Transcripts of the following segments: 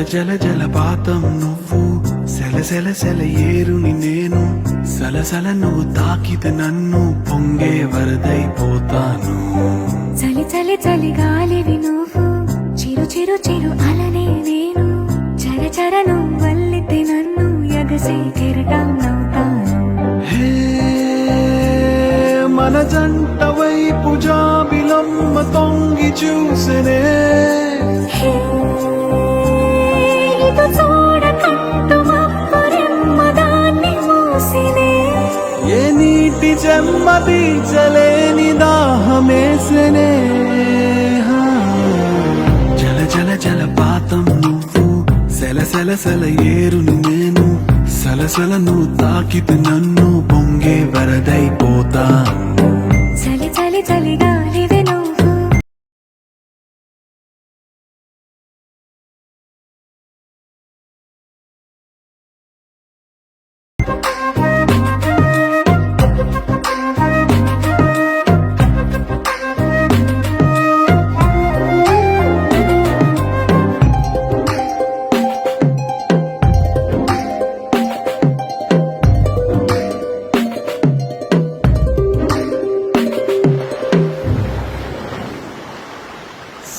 జల జలపాతం నువ్వు, సెల సెల సెల ఏరుని నేను, సలసల నువ్వు తాకితే నన్ను పొంగే వరదైపోతాను. చలి చలి చలి గాలివి నువ్వు, చిరు చిరు చిరు అలనే నేను, చర చర నువ్వు వల్లితే నన్ను ఎగసే కెరటం నవ్వుతాను. హే మన జంట వైపు జాబిలమ్మ తొంగి చూసెనే, ఇటు చూడకంటూ మబ్బురెమ్మ దాన్ని మూసినే, ఏ నీటి చెమ్మ తీర్చలేని దాహమేసెనే. జల జల జలపాతం నువ్వు, సెల సెల సెల ఏరుని నేను, సలసల నువ్వు తాకితే నన్ను పొంగే వరదైపోతాను. చలి చలి చలి గాలివి నువ్వు.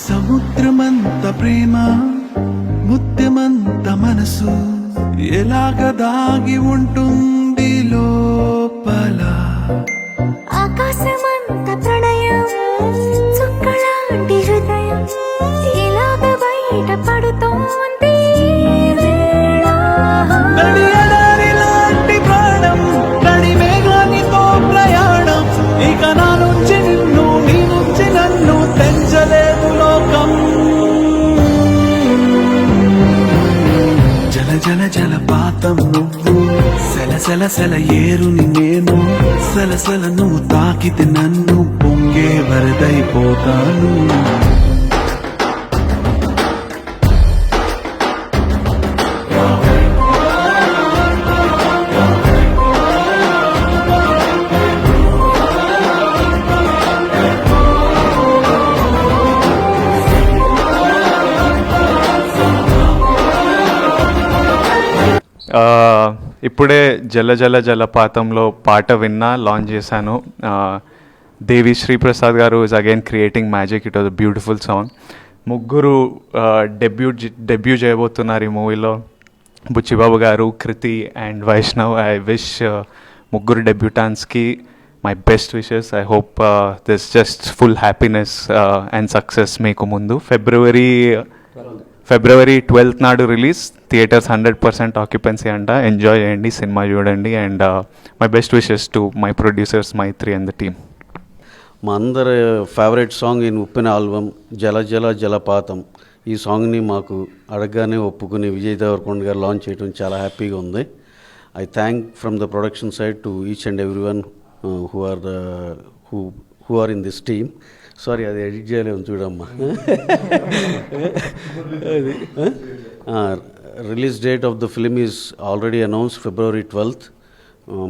సముద్రమంత ప్రేమ, ముత్యమంత మనసు, ఎలాగ దాగి ఉంటుంది లోపల. ఆకాశమంత ప్రణయం, చుక్కలాంటి హృదయం, ఇలాగ బయట పడుతోంది వేళ. నడియడారిలాంటి ప్రాణం, నడిమేఘానితో ప్రయాణం, ఇక నా నుంచి నిన్ను, నీ నుంచి నన్ను తెంచలేదు లోకం. జల జల జలపాతం నువ్వు, సెల సెల సెల ఏరుని నేను, సలసల నువ్వు తాకితే నన్ను పొంగే వరదైపోతాను. ఇప్పుడే జల జల జలపాతంలో పాట విన్నా, లాంచ్ చేశాను. దేవి శ్రీప్రసాద్ గారు is again creating magic. It was a beautiful song. ముగ్గురు డెబ్యూ చేయబోతున్నారు ఈ మూవీలో. బుచ్చిబాబు గారు, Krithi and Vaishnav. I wish ముగ్గురు డెబ్యూటాన్స్కి my best wishes. I hope this just full happiness and success మీకు ముందు. ఫిబ్రవరి 12th నాడు రిలీజ్. థియేటర్స్ 100% ఆక్యుపెన్సీ అంట. ఎంజాయ్ చేయండి, సినిమా చూడండి. And my best wishes to my producers Mythri and the team. మా అందరి favourite song in Uppena album జల జల జలపాతం. ఈ సాంగ్ని మాకు అడగగానే ఒప్పుకుని విజయ్ దేవరకొండ గారు లాంచ్ చేయడం చాలా హ్యాపీగా ఉంది. I thank from the production side to each and every one who are in this team. Sorry, అది ఎడిట్ చేయలేము చూడమ్మా. అది release date of the film is already announced February 12th.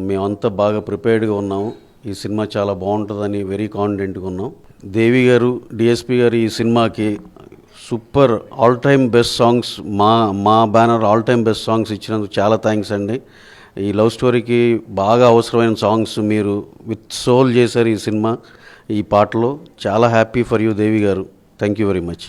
మేమంతా బాగా ప్రిపేర్డ్గా ఉన్నాము. ఈ సినిమా చాలా బాగుంటుందని వెరీ కాన్ఫిడెంట్గా ఉన్నాం. దేవి గారు, డిఎస్పి గారు ఈ సినిమాకి super all time best songs, మా banner all time best songs ఇచ్చినందుకు చాలా థ్యాంక్స్ అండి. ఈ లవ్ స్టోరీకి బాగా అవసరమైన సాంగ్స్ మీరు విత్ సోల్ చేశారు ఈ సినిమా. ఈ పాటలో చాలా హ్యాపీ ఫర్ యూ దేవి గారు. Thank you very much.